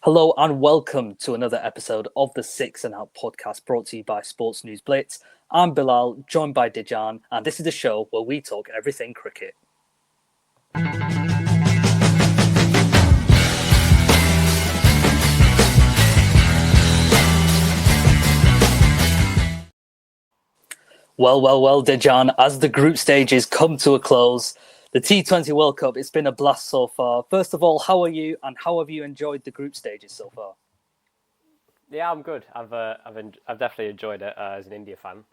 Hello and welcome to another episode of the Six and Out podcast brought to you by Sports News Blitz. I'm Bilal, joined by Dejan, and this is a show where we talk everything cricket. Well, Dejan, as the group stages come to a close, the T20 World Cup, it's been a blast so far. First of all, how are you and how have you enjoyed the group stages so far? Yeah, I'm good. I've definitely enjoyed it as an India fan.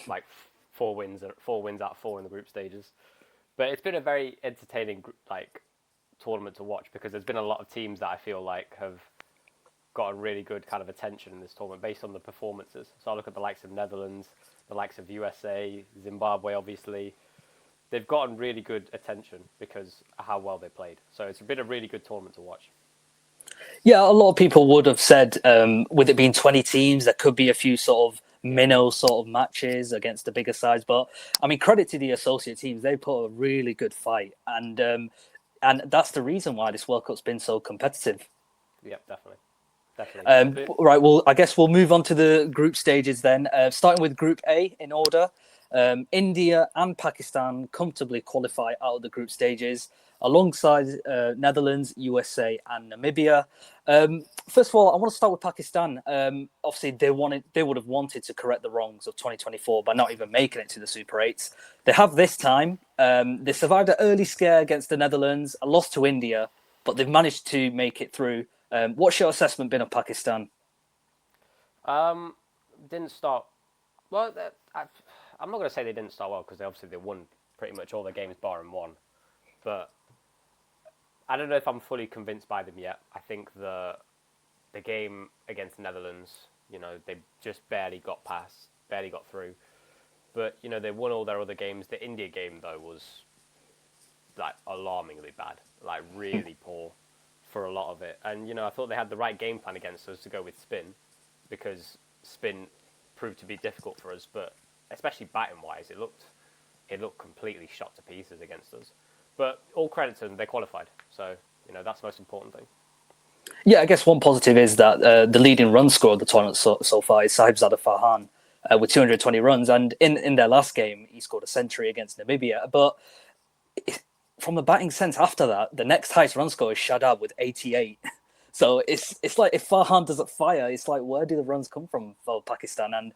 Like four wins out of four in the group stages. But it's been a very entertaining tournament to watch because there's been a lot of teams that I feel like have got a really good kind of attention in this tournament based on the performances. So I look at the likes of Netherlands, the likes of USA, Zimbabwe, obviously. They've gotten really good attention because of how well they played. So it's been a really good tournament to watch. Yeah, a lot of people would have said, with it being 20 teams, there could be a few sort of Yeah. minnow sort of matches against the bigger sides. But I mean, credit to the associate teams; they put a really good fight, and that's the reason why this World Cup's been so competitive. Yep, definitely. Right, well, I guess we'll move on to the group stages then. Starting with Group A in order. India and Pakistan comfortably qualify out of the group stages alongside Netherlands, USA, and Namibia. First of all, I want to start with Pakistan. Obviously, they would have wanted to correct the wrongs of 2024 by not even making it to the Super Eights. They have this time. They survived an early scare against the Netherlands, a loss to India, but they've managed to make it through. What's your assessment been of Pakistan? Um, didn't start well. I'm not going to say they didn't start well because they won pretty much all their games barring one. But I don't know if I'm fully convinced by them yet. I think the game against the Netherlands, they just barely got past, barely got through. But they won all their other games. The India game though was like alarmingly bad, like really poor for a lot of it. And I thought they had the right game plan against us to go with spin, because spin proved to be difficult for us. But especially batting wise, it looked completely shot to pieces against us. But all credit to them, they qualified. So that's the most important thing. Yeah, I guess one positive is that the leading run scorer of the tournament so far is Sahibzada Farhan with 220 runs. And in their last game, he scored a century against Namibia. But from a batting sense, after that, the next highest run scorer is Shadab with 88. So it's like if Farhan doesn't fire, it's like where do the runs come from for Pakistan? And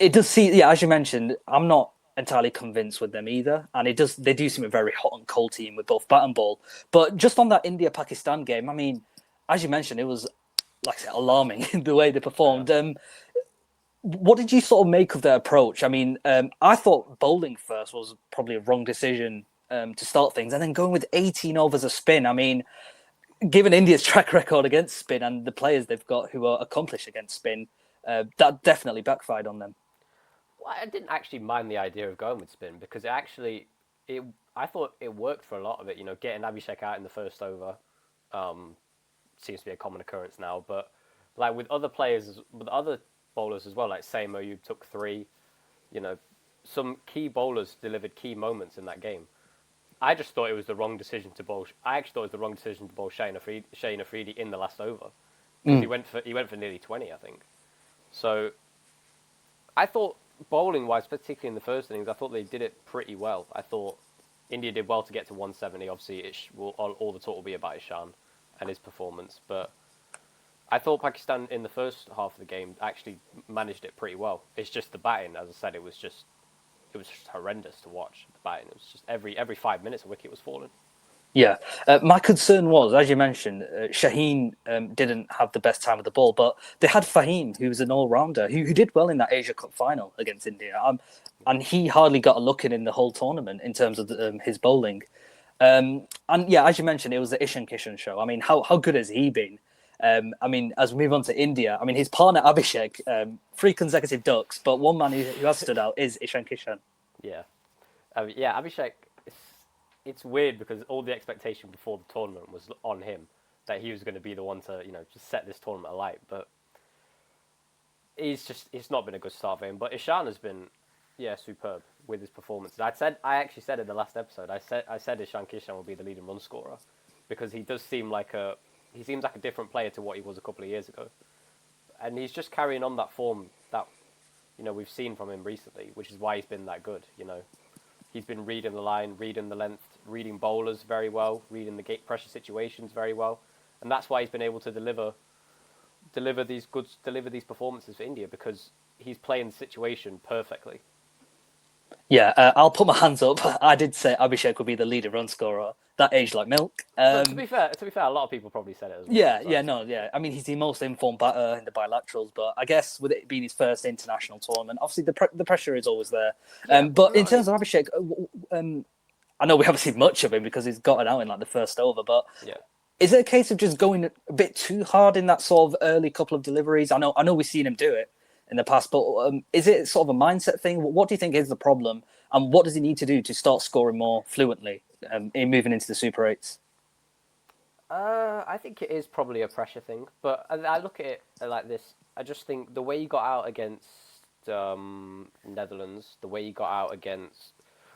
it does see, yeah, as you mentioned, I'm not entirely convinced with them either. And they do seem a very hot and cold team with both bat and ball. But just on that India Pakistan game, I mean, as you mentioned, it was like I said, alarming the way they Yeah. performed. What did you sort of make of their approach? I mean, I thought bowling first was probably a wrong decision to start things, and then going with 18 overs of spin. I mean, given India's track record against spin and the players they've got who are accomplished against spin, that definitely backfired on them. Well, I didn't actually mind the idea of going with spin because it I thought it worked for a lot of it. Getting Abhishek out in the first over um, seems to be a common occurrence now. But like with other bowlers as well, like Samo, you took three. You know, some key bowlers delivered key moments in that game. I just thought it was the wrong decision to bowl. I actually thought it was the wrong decision to bowl Shane Afridi in the last over because Mm. he went for nearly 20, I think. So I thought bowling wise, particularly in the first innings, I thought they did it pretty well. I thought India did well to get to 170. Obviously, all the talk will be about Ishan and his performance, but I thought Pakistan in the first half of the game actually managed it pretty well. It's just the batting, as I said, it was just horrendous to watch. The batting, it was just every 5 minutes a wicket was falling. Yeah, my concern was, as you mentioned, Shaheen didn't have the best time of the ball, but they had Fahim, who was an all-rounder, who did well in that Asia Cup final against India, and he hardly got a look in the whole tournament in terms of his bowling. And yeah, as you mentioned, it was the Ishan Kishan show. I mean, how good has he been? I mean, as we move on to India, I mean, his partner Abhishek, three consecutive ducks, but one man who has stood out is Ishan Kishan. Yeah, yeah, Abhishek. It's, it's weird because all the expectation before the tournament was on him that he was going to be the one to just set this tournament alight, but it's not been a good start for him. But Ishan has been, yeah, superb with his performances. I actually said in the last episode, I said Ishan Kishan will be the leading run scorer because he does seem like He seems like a different player to what he was a couple of years ago, and he's just carrying on that form that we've seen from him recently, which is why he's been that good. He's been reading the line, reading the length, reading bowlers very well, reading the gate pressure situations very well, and that's why he's been able to deliver these performances for India, because he's playing the situation perfectly. Yeah, I'll put my hands up. I did say Abhishek would be the leading run scorer. That aged like milk. But to be fair, a lot of people probably said it as well. Yeah, So. no, yeah. I mean, he's the most informed batter in the bilaterals, but I guess with it being his first international tournament, obviously the pressure is always there. Yeah, but in terms of Abhishek, I know we haven't seen much of him because he's gotten out in like the first over, but yeah. Is it a case of just going a bit too hard in that sort of early couple of deliveries? I know we've seen him do it in the past, but is it sort of a mindset thing? What do you think is the problem, and what does he need to do to start scoring more fluently in moving into the Super 8s? I think it is probably a pressure thing, but I look at it like this. I just think the way he got out against Netherlands, the way he got out against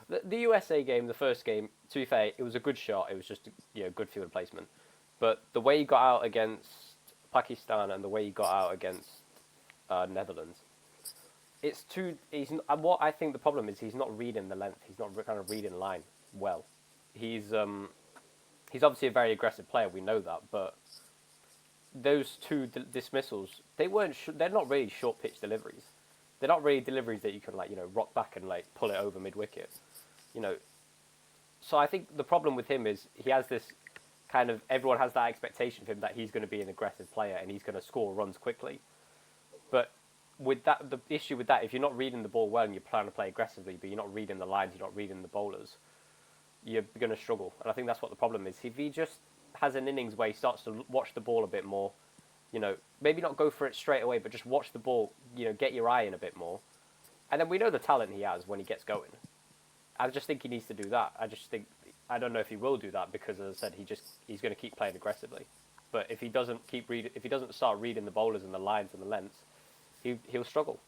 the USA game, the first game, to be fair, it was a good shot. It was just good field placement. But the way he got out against Pakistan and the way he got out against Netherlands, it's too. What I think the problem is, he's not reading the length. He's not kind of reading line well. He's obviously a very aggressive player. We know that, but those two dismissals, they're not really short pitch deliveries. They're not really deliveries that you can rock back and pull it over mid wicket. So I think the problem with him is he has this kind of, everyone has that expectation of him that he's going to be an aggressive player and he's going to score runs quickly. But with that, the issue with that, if you're not reading the ball well and you're trying to play aggressively, but you're not reading the lines, you're not reading the bowlers, you're going to struggle. And I think that's what the problem is. If he just has an innings where he starts to watch the ball a bit more, maybe not go for it straight away, but just watch the ball, get your eye in a bit more. And then we know the talent he has when he gets going. I just think he needs to do that. I don't know if he will do that because, as I said, he's going to keep playing aggressively. But if he doesn't start reading the bowlers and the lines and the lengths, he'll struggle.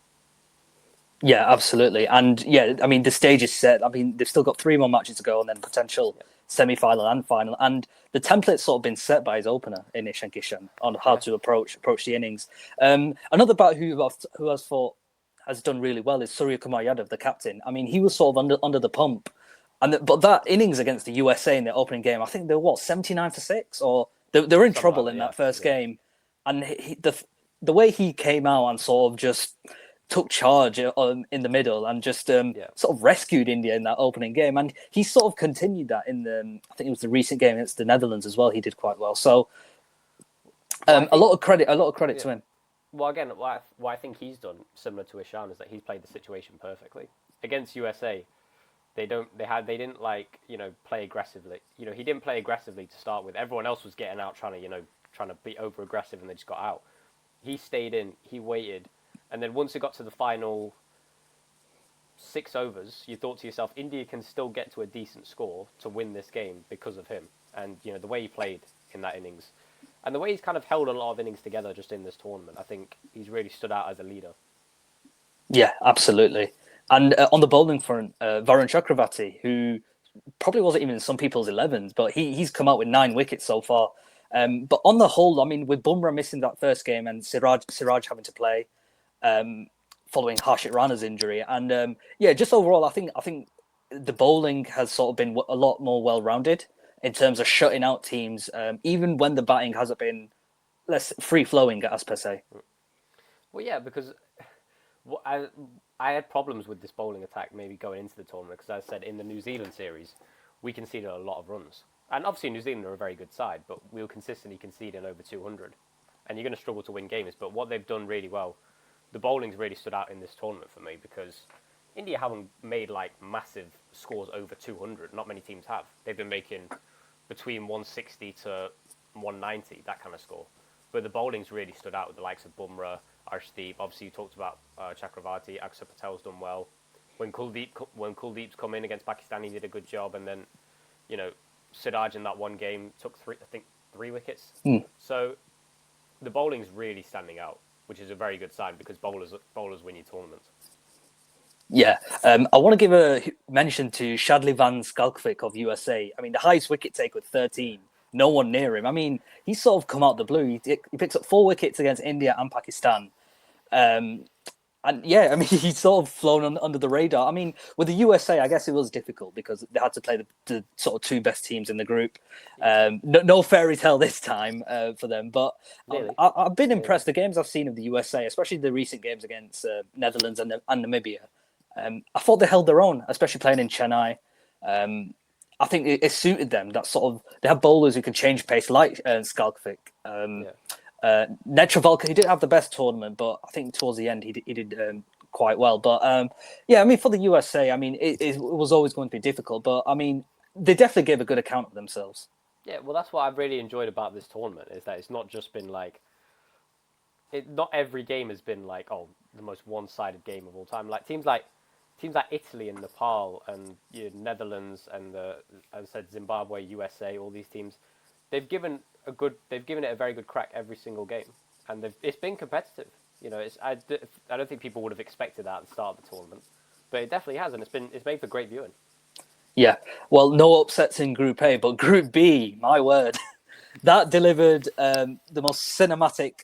Yeah, absolutely. And yeah, I mean, the stage is set. I mean, they've still got 3 more matches to go and then potential semi-final and final. And the template's sort of been set by his opener, Inish and Kishan, on how to approach the innings. Another batter who has thought has done really well is Surya Kumar Yadav, the captain. I mean, he was sort of under the pump. But that innings against the USA in the opening game, I think they were 79 for 6, or they were in trouble in that first game. And the way he came out and sort of just took charge in the middle and just sort of rescued India in that opening game, and he sort of continued that in I think it was the recent game against the Netherlands as well. He did quite well. So a lot of credit to him. Well, again, what I think he's done similar to Ishan is that he's played the situation perfectly against USA. They didn't play aggressively. He didn't play aggressively to start with. Everyone else was getting out trying to be over aggressive, and they just got out. He stayed in. He waited, and then once it got to the final 6 overs, you thought to yourself, India can still get to a decent score to win this game because of him. And the way he played in that innings, and the way he's kind of held a lot of innings together just in this tournament, I think he's really stood out as a leader. Yeah, absolutely. And on the bowling front, Varun Chakravarti, who probably wasn't even in some people's 11s, but he's come out with 9 wickets so far. But on the whole, I mean, with Bumrah missing that first game and Siraj having to play following Harshit Rana's injury, and just overall, I think the bowling has sort of been a lot more well-rounded in terms of shutting out teams, even when the batting hasn't been less free-flowing, as per se. Well, yeah, because I had problems with this bowling attack maybe going into the tournament because, as I said, in the New Zealand series, we conceded a lot of runs. And obviously New Zealand are a very good side, but we were consistently conceding over 200. And you're going to struggle to win games. But what they've done really well, the bowling's really stood out in this tournament for me because India haven't made massive scores over 200. Not many teams have. They've been making between 160 to 190, that kind of score. But the bowling's really stood out with the likes of Bumrah, Arshdeep. Obviously, you talked about Chakravarti. Akshar Patel's done well. When Kuldeep's come in against Pakistan, he did a good job. And then, Siraj in that one game took 3 wickets. So the bowling's really standing out, which is a very good sign because bowlers win your tournaments. Yeah, I want to give a mention to Shadley Van Schalkwyk of USA. I mean, the highest wicket take with 13 no one near him. I mean, he's sort of come out of the blue. He picks up 4 wickets against India and Pakistan. And yeah, I mean, he's sort of flown under the radar. I mean, with the USA, I guess it was difficult because they had to play the sort of 2 best teams in the group. No fairy tale this time for them, but Really? I've been impressed. The games I've seen of the USA, especially the recent games against Netherlands and Namibia, I thought they held their own, especially playing in Chennai. I think it suited them. That sort of they have bowlers who can change pace, like Skalkovic. Netravalka, he didn't have the best tournament, but I think towards the end he did quite well. But yeah, I mean, for the USA, I mean, it was always going to be difficult, but I mean, they definitely gave a good account of themselves. Yeah, well, that's what I've really enjoyed about this tournament is that it's not just been like, not every game has been like, oh, the most one-sided game of all time. Like teams like Italy and Nepal and Netherlands and as I said, Zimbabwe, USA, all these teams, they've given it a very good crack every single game, and it's been competitive. I don't think people would have expected that at the start of the tournament, but it definitely has, and it's made for great viewing. Yeah, well, no upsets in Group A, but Group B, my word, that delivered the most cinematic.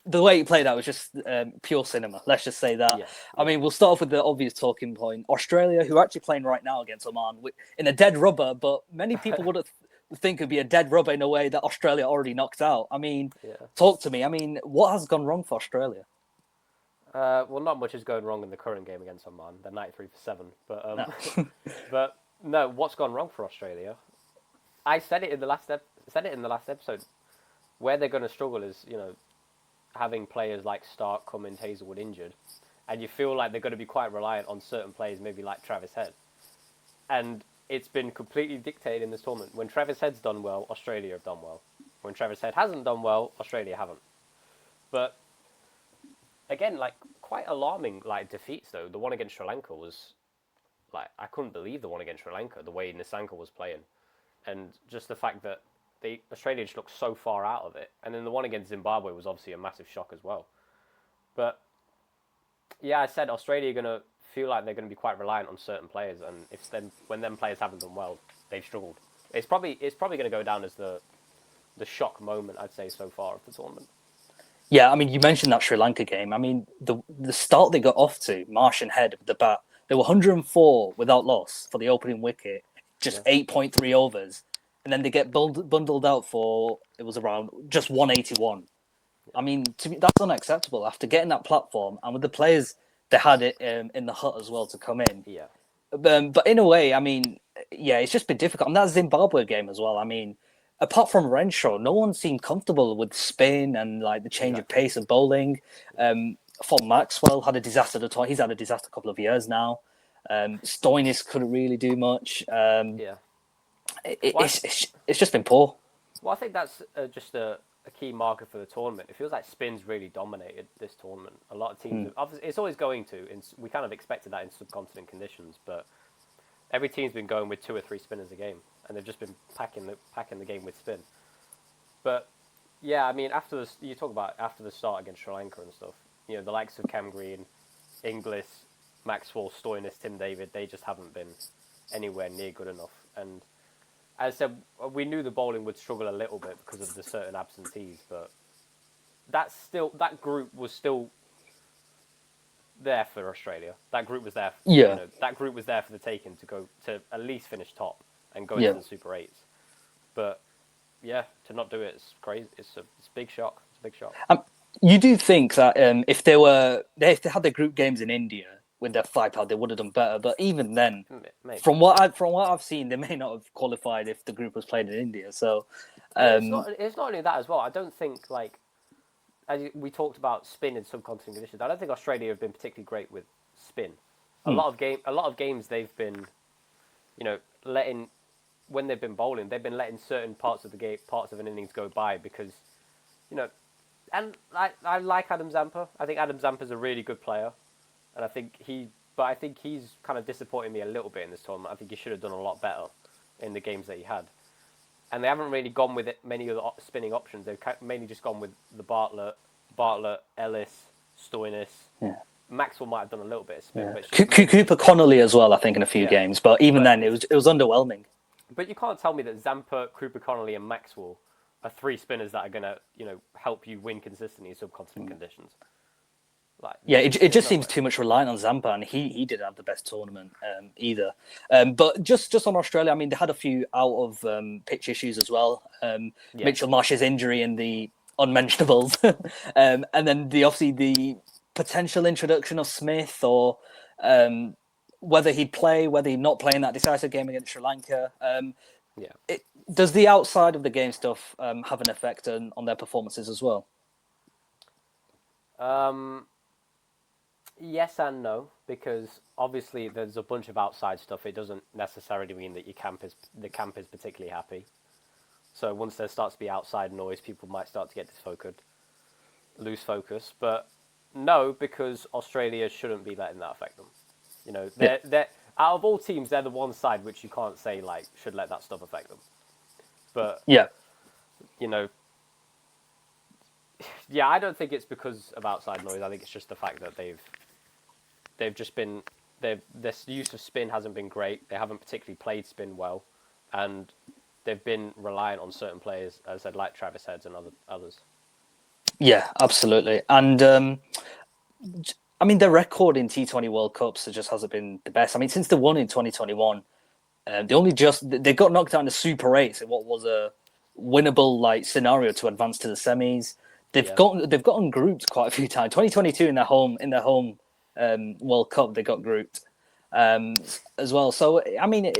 The way it played out was just pure cinema. Let's just say that. Yeah. I mean, we'll start off with the obvious talking point. Australia, who are actually playing right now against Oman in a dead rubber, but many people would think it'd be a dead rubber in a way that Australia already knocked out. I mean, talk to me. I mean, what has gone wrong for Australia? Well, not much is going wrong in the current game against Oman. They're 93 for 7. But No. but no, what's gone wrong for Australia? I said it in the last episode. Where they're going to struggle is having players like Stark, Cummins, Hazelwood injured, and you feel like they're going to be quite reliant on certain players, maybe like Travis Head. And it's been completely dictated in this tournament. When Travis Head's done well, Australia have done well. When Travis Head hasn't done well, Australia haven't. But again, like quite alarming defeats though. The one against Sri Lanka was I couldn't believe the one against Sri Lanka, the way Nissanka was playing, and just the fact that Australia just looked so far out of it. And then the one against Zimbabwe was obviously a massive shock as well. But yeah, I said Australia are going to feel like they're going to be quite reliant on certain players, and when them players haven't done well, they've struggled. It's probably going to go down as the shock moment, I'd say, so far of the tournament. Yeah, I mean, you mentioned that Sri Lanka game. I mean, the start they got off to, Marsh and Head with the bat, they were 104 without loss for the opening wicket, just 8.3 overs. And then they get bundled out for, it was around just 181. I mean, to me, that's unacceptable after getting that platform and with the players they had it in the hut as well to come in. Yeah. But in a way, I mean, yeah, it's just been difficult. And that Zimbabwe game as well. I mean, apart from Renshaw, no one seemed comfortable with spin and the change of pace of bowling. I thought Maxwell had a disaster at the time. He's had a disaster a couple of years now. Stoinis couldn't really do much. It's just been poor. Well, I think that's just a key marker for the tournament. It feels like spins really dominated this tournament. A lot of teams, it's always going to, and we kind of expected that in subcontinent conditions, but every team's been going with 2 or 3 spinners a game, and they've just been packing the game with spin. But yeah, I mean, after the start against Sri Lanka and stuff, the likes of Cam Green, Inglis, Maxwell, Stoinis, Tim David, they just haven't been anywhere near good enough. And as I said, we knew the bowling would struggle a little bit because of the certain absentees, but that group was still there for Australia. That group was there. That group was there for the taking to go to at least finish top and go into the Super 8s. But yeah, to not do it is crazy. It's a big shock. It's a big shock. You do think that if they had their group games in India with their firepower, they would have done better. But even then, maybe. from what I've seen, they may not have qualified if the group was played in India. So it's not only that as well. I don't think as we talked about spin in subcontinent conditions. I don't think Australia have been particularly great with spin. A lot of games they've been, letting when they've been bowling, they've been letting certain parts of an innings go by because, and I like Adam Zampa. I think Adam Zampa's a really good player. And I think he's kind of disappointing me a little bit in this tournament. I think he should have done a lot better in the games that he had. And they haven't really gone with many of the spinning options. They've mainly just gone with the Bartlett, Ellis, Stoinis. Yeah. Maxwell might have done a little bit of spin. Yeah. But Cooper Connolly as well, I think, in a few games. But even then, it was underwhelming. But you can't tell me that Zampa, Krupa Connolly, and Maxwell are three spinners that are going to, help you win consistently in subcontinent conditions. Like, Yeah, it there's just no seems way. too much reliant on Zampa, and he didn't have the best tournament either. But just on Australia, I mean, they had a few out of pitch issues as well. Yeah. Mitchell Marsh's injury and the unmentionables, and then obviously the potential introduction of Smith, or whether he'd play, whether he'd not play in that decisive game against Sri Lanka. Yeah. Does the outside of the game stuff have an effect on their performances as well? Um, yes and no, because obviously there's a bunch of outside stuff. It doesn't necessarily mean that the camp is particularly happy. So once there starts to be outside noise, people might start to get disfocused, lose focus. But no, because Australia shouldn't be letting that affect them. Yeah, They're out of all teams, they're the one side which you can't say like should let that stuff affect them. But yeah, you know, yeah, I don't think it's because of outside noise. I think it's just the fact that they've just been their use of spin hasn't been great. They haven't particularly played spin well, and they've been reliant on certain players, as I said, like Travis Heads and others. yeah, absolutely. And I mean, their record in T20 World Cups just hasn't been the best. I mean, since they won in 2021, they got knocked out in the Super Eights in what was a winnable like scenario to advance to the semis. Yeah, They've gotten grouped quite a few times. 2022 in their home World Cup, they got grouped um, as well. So I mean,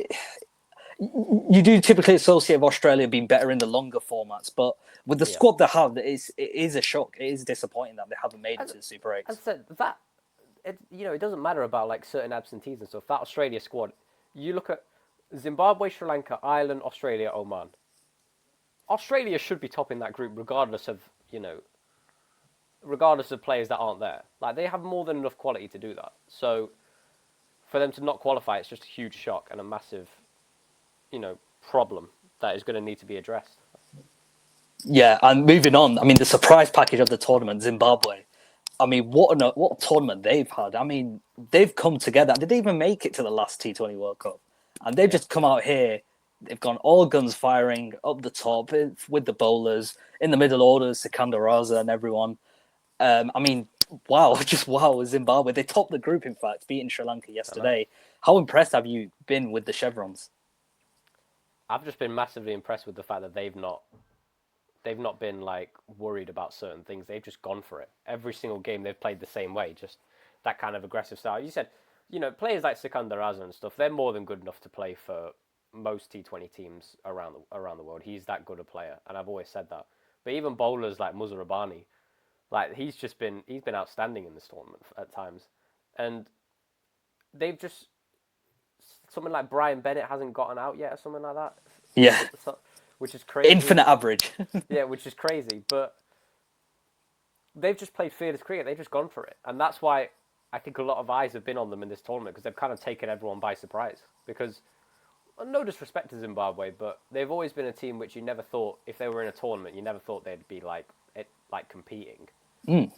you do typically associate Australia being better in the longer formats, but with the yeah. squad they have, it is a shock. It is disappointing that they haven't made it As, to the Super as Eights. I said, it doesn't matter about like certain absentees and stuff. That Australia squad, you look at Zimbabwe, Sri Lanka, Ireland, Australia, Oman. Australia should be topping that group regardless of players that aren't there. Like they have more than enough quality to do that. So for them to not qualify, it's just a huge shock and a massive, problem that is going to need to be addressed. Yeah, and moving on, I mean, the surprise package of the tournament, Zimbabwe. I mean, what a tournament they've had. I mean, they've come together. They didn't even make it to the last T20 World Cup, and they've Yeah, just come out here. They've gone all guns firing up the top with the bowlers in the middle orders, Sikandar Raza and everyone. I mean, wow, just wow, Zimbabwe. They topped the group, in fact, beating Sri Lanka I know. yesterday. How impressed have you been with the chevrons? I've just been massively impressed with the fact that they've not been like worried about certain things. They've just gone for it. Every single game they've played the same way, just that kind of aggressive style. You said, players like Sikandar Raza and stuff, they're more than good enough to play for most T20 teams around the world. He's that good a player, and I've always said that. But even bowlers like Muzarabani, like he's been outstanding in this tournament at times, and they've just something like Brian Bennett hasn't gotten out yet or something like that, Yeah, which is crazy. infinite average. Yeah, which is crazy, but they've just played fearless cricket. They've just gone for it, and that's why I think a lot of eyes have been on them in this tournament because they've kind of taken everyone by surprise. Because no disrespect to Zimbabwe, but they've always been a team which you never thought if they were in a tournament, you never thought they'd be like competing. Mm.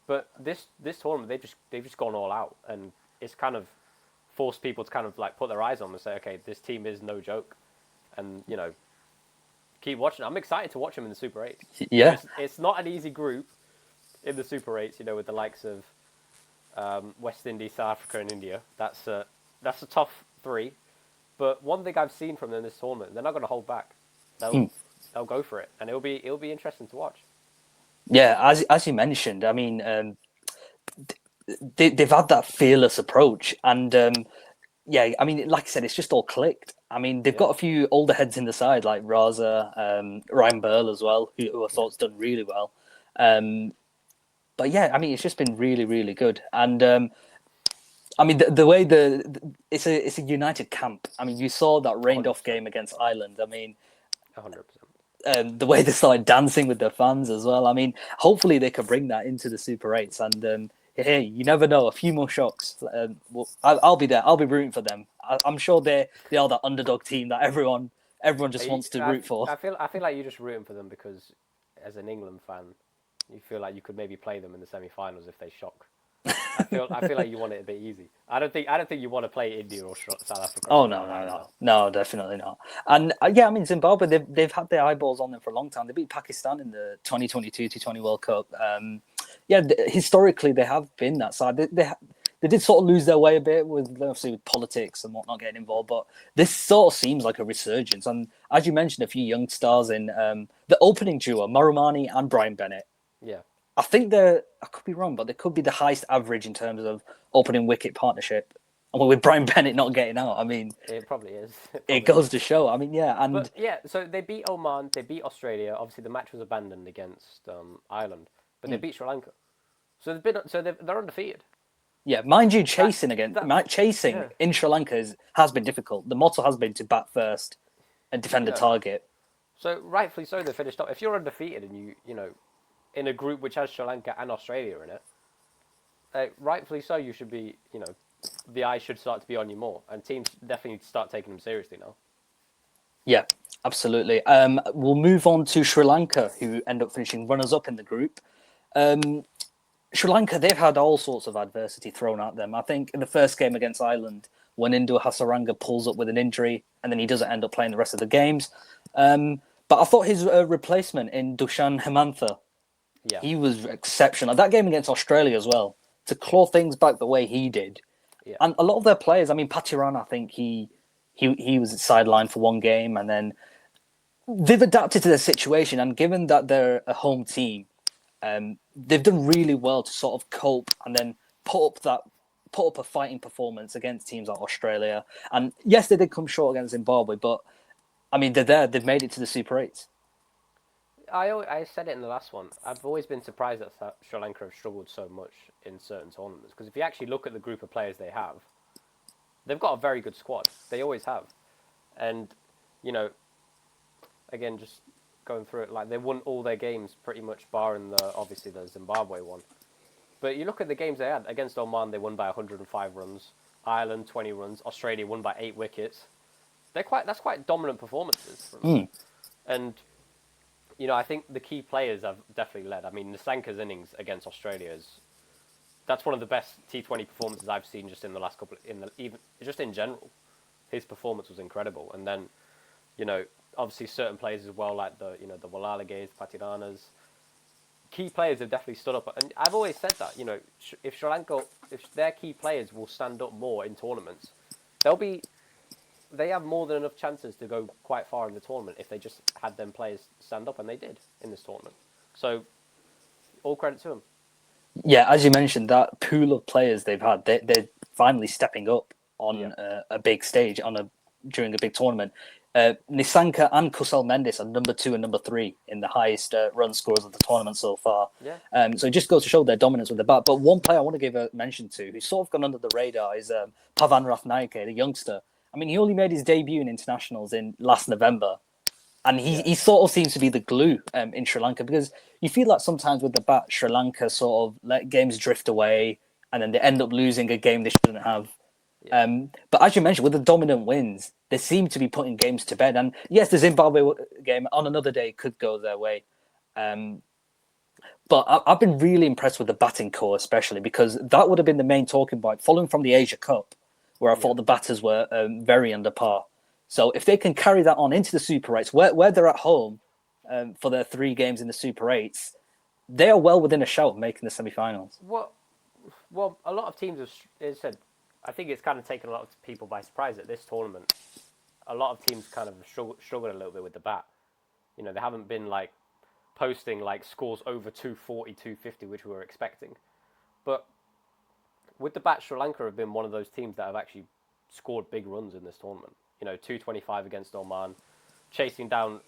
But this tournament, they've just gone all out, and it's kind of forced people to kind of like put their eyes on them and say, okay, this team is no joke, and keep watching. I'm excited to watch them in the Super Eights. Yeah, It's not an easy group in the Super Eights, with the likes of West Indies, South Africa, and India. That's a tough three. But one thing I've seen from them this tournament, they're not going to hold back. They'll mm. they'll go for it, and it'll be interesting to watch. Yeah. As you mentioned, I mean, they've had that fearless approach, and yeah, I mean, like I said, it's just all clicked. I mean, they've Yeah, got a few older heads in the side, like Raza, Ryan Burl as well, who I thought's done really well. Um, but yeah, I mean, it's just been really, really good. And I mean, the way it's a united camp. I mean, you saw that rained off 100%, game against Ireland. I mean, 100%. the way they started dancing with their fans as well. I mean, hopefully they can bring that into the Super Eights. And hey, you never know. A few more shocks. I'll be there. I'll be rooting for them. I'm sure they are that underdog team that everyone just wants to root for. I feel like you're just rooting for them because, as an England fan, you feel like you could maybe play them in the semi-finals if they shock. I feel like you want it a bit easy. I don't think you want to play India or South Africa Oh right no, no, now. no, definitely not. And yeah, I mean Zimbabwe, they've had their eyeballs on them for a long time. They beat Pakistan in the 2022 T20 World Cup. Yeah, historically they have been that side. They did sort of lose their way a bit with obviously with politics and whatnot getting involved, but this sort of seems like a resurgence. And as you mentioned, a few young stars in the opening duo, Marumani and Brian Bennett. Yeah, I think they're, I could be wrong, but they could be the highest average in terms of opening wicket partnership. And with Brian Bennett not getting out, I mean, it probably is. It it probably is. goes to show. I mean, yeah, and But yeah, so they beat Oman, they beat Australia. Obviously, the match was abandoned against Ireland, but they beat Sri Lanka. They're undefeated. yeah, mind you, That that chasing yeah. in Sri Lanka has been difficult. The motto has been to bat first and defend the Yeah. target. So rightfully so, they finished up. If you're undefeated and you in a group which has Sri Lanka and Australia in it, rightfully so, you should be the eyes should start to be on you more, and teams definitely need to start taking them seriously now. Yeah, absolutely. We'll move on to Sri Lanka, who end up finishing runners up in the group. Sri Lanka, they've had all sorts of adversity thrown at them. I think in the first game against Ireland, when Indu Hasaranga pulls up with an injury and then he doesn't end up playing the rest of the games. But I thought his replacement in Dushan Hemantha, Yeah, he was exceptional. That game against Australia as well, to claw things back the way he did. yeah, And a lot of their players, I mean, Patiran, I think he was sidelined for one game, and then they've adapted to their situation. And given that they're a home team, they've done really well to sort of cope and then put up a fighting performance against teams like Australia. And yes, they did come short against Zimbabwe, but I mean they're there. They've made it to the Super Eights. I said it in the last one. I've always been surprised that Sri Lanka have struggled so much in certain tournaments, because if you actually look at the group of players they have, they've got a very good squad. They always have, and you know, again, just going through it, like they won all their games pretty much, barring obviously the Zimbabwe one. But you look at the games they had against Oman, they won by 105 runs. Ireland 20 runs. Australia won by 8 wickets. That's quite dominant performances from them. And I think the key players have definitely led. I mean, Nisanka's innings against Australia that's one of the best T20 performances I've seen just in the last even just in general. His performance was incredible. And then, obviously certain players as well, like the Walalages, Patiranas. Key players have definitely stood up, and I've always said that if Sri Lanka, if their key players will stand up more in tournaments, they have more than enough chances to go quite far in the tournament if they just had them players stand up, and they did in this tournament. So all credit to them. Yeah, as you mentioned, that pool of players they've had, they're finally stepping up Yeah, on a big stage during a big tournament. Nisanka and Kusal Mendes are number 2 and number 3 in the highest run scores of the tournament so far. yeah, So it just goes to show their dominance with the bat. But one player I want to give a mention to, who's sort of gone under the radar, is Pavan Rathnayake, the youngster. I mean, he only made his debut in internationals in last November, and yeah, he sort of seems to be the glue in Sri Lanka, because you feel like sometimes with the bat, Sri Lanka sort of let games drift away, and then they end up losing a game they shouldn't have. yeah. But as you mentioned, with the dominant wins, they seem to be putting games to bed. And yes, the Zimbabwe game on another day could go their way. Um, but I've been really impressed with the batting core, especially because that would have been the main talking point following from the Asia Cup, where I Yeah. thought the batters were very under par. So if they can carry that on into the Super Eights, where they're at home for their 3 games in the Super Eights, they are well within a shout of making the semi-finals. Well, a lot of teams have said. I think it's kind of taken a lot of people by surprise at this tournament. A lot of teams kind of struggled a little bit with the bat. They haven't been like posting like scores over 240, 250, which we were expecting. But with the bat, Sri Lanka have been one of those teams that have actually scored big runs in this tournament. 225 against Oman, chasing down,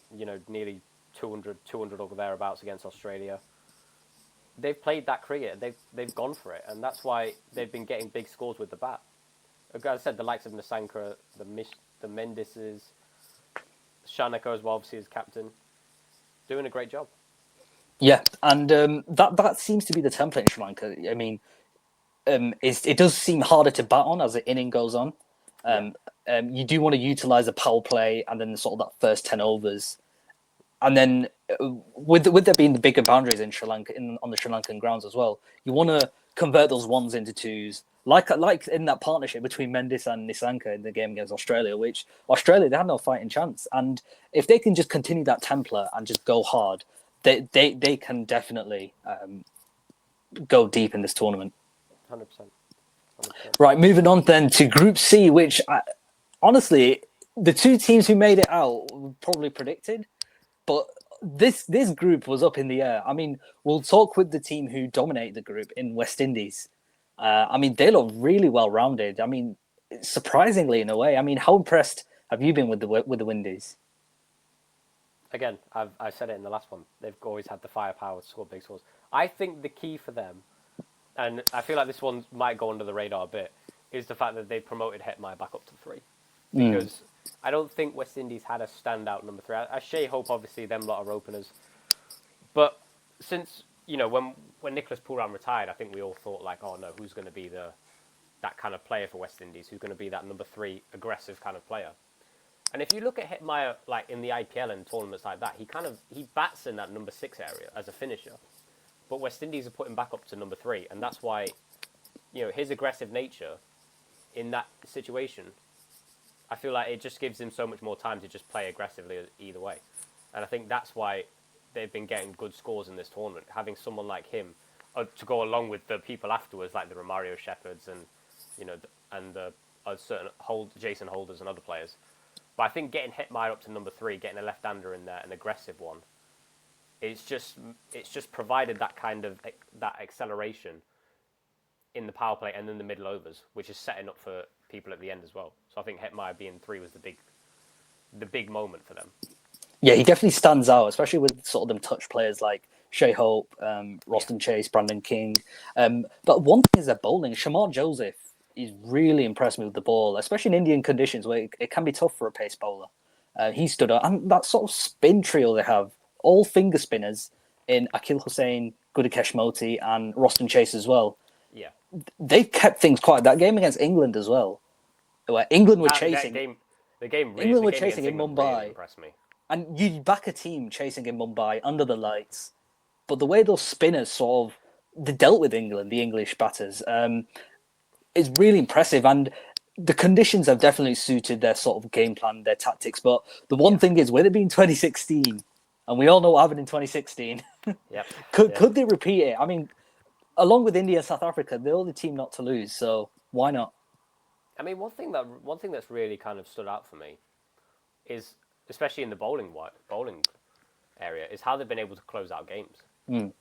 nearly 200 or thereabouts against Australia. They've played that cricket. They've gone for it, and that's why they've been getting big scores with the bat. As I said, the likes of Nisanka, the Mendises, Shanaka as well, obviously as captain, doing a great job. Yeah, and that seems to be the template in Sri Lanka. I mean, it does seem harder to bat on as the inning goes on. Yeah, You do want to utilize the power play and then sort of that first 10 overs. and then with there being the bigger boundaries in Sri Lanka on the Sri Lankan grounds as well, you want to convert those ones into twos, like in that partnership between Mendes and Nisanka in the game against Australia, which Australia they had no fighting chance, and if they can just continue that template and just go hard, they can definitely go deep in this tournament. 100%. Right, moving on then to Group C, which honestly, the two teams who made it out were probably predicted, but this group was up in the air. I mean, we'll talk with the team who dominate the group in West Indies. I mean, they look really well rounded. I mean, surprisingly in a way. I mean, how impressed have you been with the Windies? Again, I said it in the last one. They've always had the firepower to score big scores. I think the key for them, and I feel like this one might go under the radar a bit, is the fact that they promoted Hetmyer back up to 3. Because I don't think West Indies had a standout number 3. I Shea Hope, obviously, them lot are openers. But since, when Nicholas Pooran retired, I think we all thought, like, oh no, who's going to be that kind of player for West Indies? Who's going to be that number 3 aggressive kind of player? And if you look at Hetmyer, like in the IPL and tournaments like that, he bats in that number 6 area as a finisher. But West Indies have put him back up to number 3, and that's why, his aggressive nature in that situation, I feel like it just gives him so much more time to just play aggressively either way. And I think that's why they've been getting good scores in this tournament, having someone like him to go along with the people afterwards, like the Romario Shepherds and, the certain Jason Holders and other players. But I think getting Hetmyer up to number 3, getting a left-hander in there, an aggressive one, it's just provided that kind of that acceleration in the power play and then the middle overs, which is setting up for people at the end as well. So I think Hetmyer being 3 was the big moment for them. Yeah, he definitely stands out, especially with sort of them touch players like Shea Hope, Roston Chase, Brandon King. But one thing is their bowling. Shamar Joseph is really impressed me with the ball, especially in Indian conditions where it can be tough for a pace bowler. He stood out. And that sort of spin trio they have, all finger spinners in Akil Hussain, Gudakesh Moti, and Roston Chase as well. Yeah. They've kept things quiet. That game against England as well, where England were chasing. England were chasing in Mumbai. Really impressed me. And you back a team chasing in Mumbai under the lights. But the way those spinners sort of they dealt with England, the English batters, is really impressive. And the conditions have definitely suited their sort of game plan, their tactics. But the one thing is, with it being 2016, and we all know what happened in 2016, could they repeat it? I mean, along with India and South Africa, they're the team not to lose. So why not? I mean, one thing that's really kind of stood out for me is, especially in the bowling area, is how they've been able to close out games.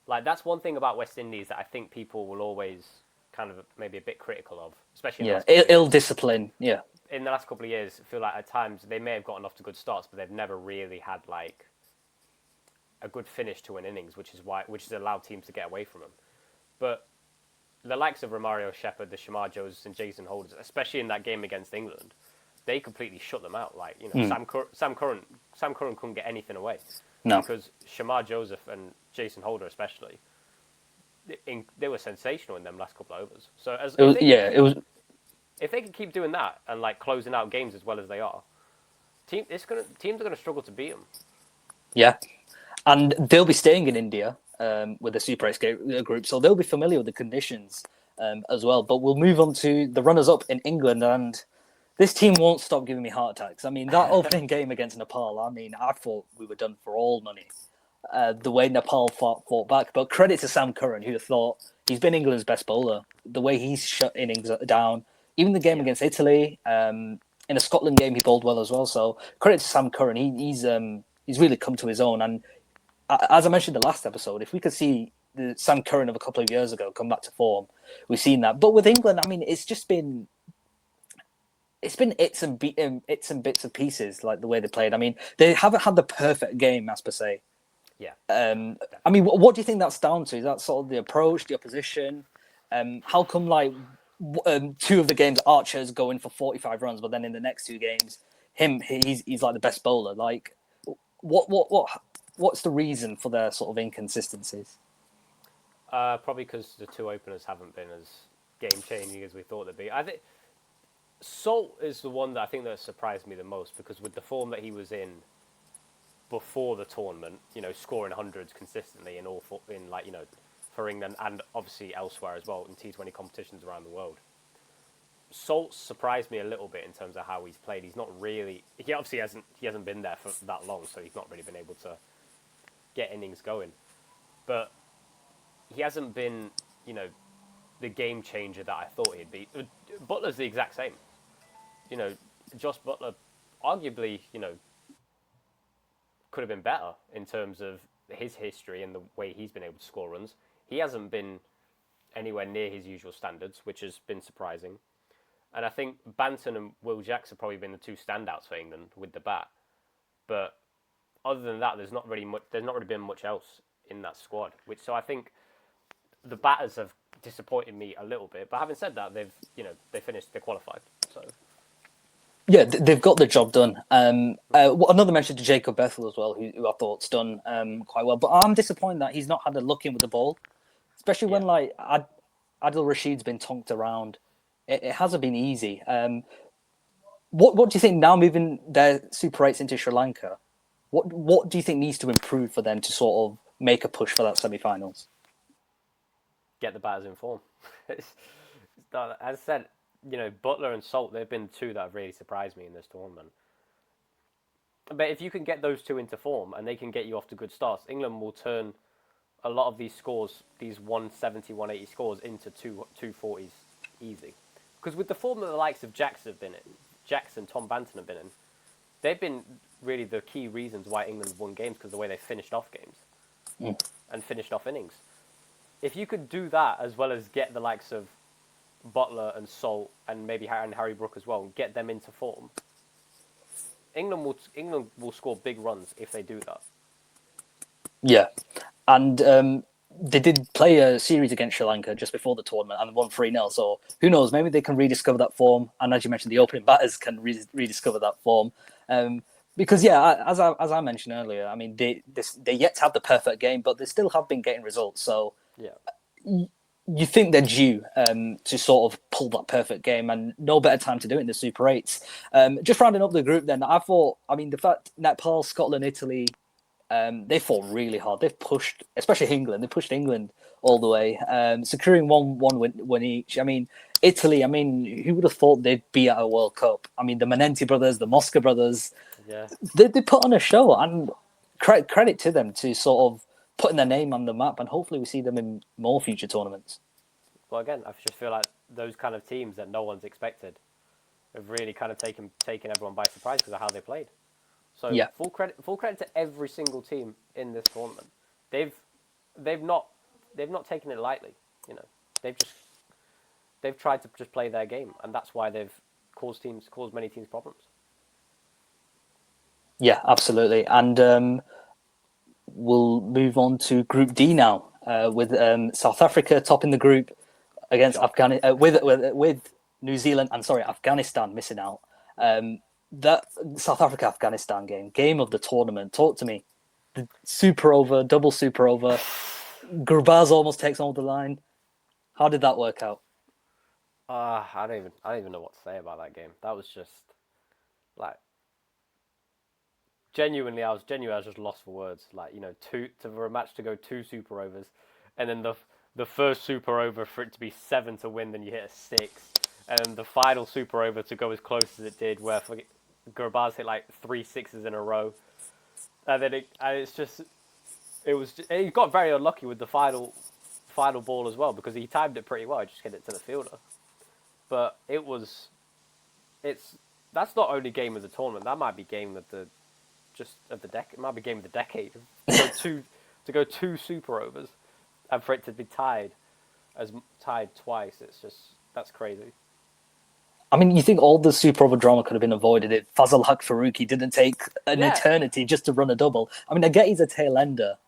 Like, that's one thing about West Indies that I think people will always kind of maybe a bit critical of, especially ill discipline. Yeah, in the last couple of years, I feel like at times they may have gotten off to good starts, but they've never really had like a good finish to an innings, which has allowed teams to get away from them. But the likes of Romario Shepherd, the Shamar Josephs, and Jason Holders, especially in that game against England, they completely shut them out. Like, Sam Curran couldn't get anything away. No. Because Shamar Joseph and Jason Holder especially, they were sensational in them last couple of overs. So if they can keep doing that and like closing out games as well as they are, teams are going to struggle to beat them. Yeah, and they'll be staying in India with the Super 8 group, so they'll be familiar with the conditions as well. But we'll move on to the runners-up in England, and this team won't stop giving me heart attacks. I mean, that opening game against Nepal, I thought we were done for all money. The way Nepal fought back. But credit to Sam Curran, who thought he's been England's best bowler. The way he's shut innings down. Even the game against Italy, in a Scotland game, he bowled well as well. So credit to Sam Curran. He's really come to his own. And as I mentioned in the last episode, if we could see the Sam Curran of a couple of years ago come back to form, we've seen that. But with England, I mean, it's been its and bits of pieces, like the way they played. I mean, they haven't had the perfect game, as per se. Yeah. I mean, what do you think that's down to? Is that sort of the approach, the opposition? How come, like, 2 of the games, Archer's going for 45 runs, but then in the next 2 games, he's like the best bowler? Like, what's the reason for their sort of inconsistencies? Probably because the 2 openers haven't been as game-changing as we thought they'd be. I think Salt is the one that I think that surprised me the most, because with the form that he was in before the tournament, scoring hundreds consistently for England and obviously elsewhere as well in T20 competitions around the world. Salt surprised me a little bit in terms of how he's played. He's not really. He obviously hasn't been there for that long, so he's not really been able to get innings going. But he hasn't been, the game changer that I thought he'd be. Butler's the exact same. Josh Butler, arguably, could have been better in terms of his history and the way he's been able to score runs. He hasn't been anywhere near his usual standards, which has been surprising. And I think Banton and Will Jacks have probably been the two standouts for England with the bat. But other than that, there's not really been much else in that squad. So I think the batters have disappointed me a little bit. But having said that, they qualified. So Yeah, they've got the job done. Another mention to Jacob Bethel as well, who I thought's done quite well. But I'm disappointed that he's not had a look in with the ball, especially when Adil Rashid's been tonked around. It hasn't been easy. What do you think now moving their Super 8s into Sri Lanka? What do you think needs to improve for them to sort of make a push for that semi-finals? Get the batters in form. As I said, Butler and Salt, they've been two that have really surprised me in this tournament. But if you can get those two into form and they can get you off to good starts, England will turn a lot of these scores, these 170, 180 scores, into 240s easy. Because with the form that the likes of Jackson, Tom Banton have been in, they've been really the key reasons why England have won games because of the way they finished off games and finished off innings. If you could do that as well as get the likes of Butler and Salt and maybe Harry Brook as well, and get them into form, England will score big runs if they do that. Yeah, and they did play a series against Sri Lanka just before the tournament and won 3-0. So who knows? Maybe they can rediscover that form. And as you mentioned, the opening batters can rediscover that form. Because as I mentioned earlier, I mean they yet to have the perfect game, but they still have been getting results. So you think they're due to sort of pull that perfect game, and no better time to do it in the Super 8s. Just rounding up the group, then I thought, I mean, the fact Nepal, Scotland, Italy. They fought really hard. They've pushed, especially England. They pushed England all the way, securing one win each. I mean, Italy. I mean, who would have thought they'd be at a World Cup? I mean, the Menenti brothers, the Mosca brothers. Yeah, they put on a show, and credit to them to sort of putting their name on the map. And hopefully, we see them in more future tournaments. Well, again, I just feel like those kind of teams that no one's expected have really kind of taken everyone by surprise because of how they played. So full credit to every single team in this tournament. They've not taken it lightly. They've tried to just play their game, and that's why they've caused many teams problems. Yeah, absolutely. And we'll move on to Group D now, with South Africa topping the group against with New Zealand and Afghanistan missing out. That South Africa-Afghanistan game of the tournament. Talk to me. The super over, double super over. Gurbaz almost takes on the line. How did that work out? I don't even know what to say about that game. That was just like genuinely, I was just lost for words. Like, for a match to go 2 super overs, and then the first super over for it to be 7 to win, then you hit a 6, and then the final super over to go as close as it did, where Gurbaz hit like 3 6s in a row, and then he got very unlucky with the final ball as well because he timed it pretty well. He just hit it to the fielder, but that's not only game of the tournament. That might be game of the decade. It might be game of the decade. To go 2 super overs, and for it to be tied twice, that's crazy. I mean, you think all the super over drama could have been avoided if Fazal Haq Faruqi didn't take an eternity just to run a double. I mean, I get he's a tail ender,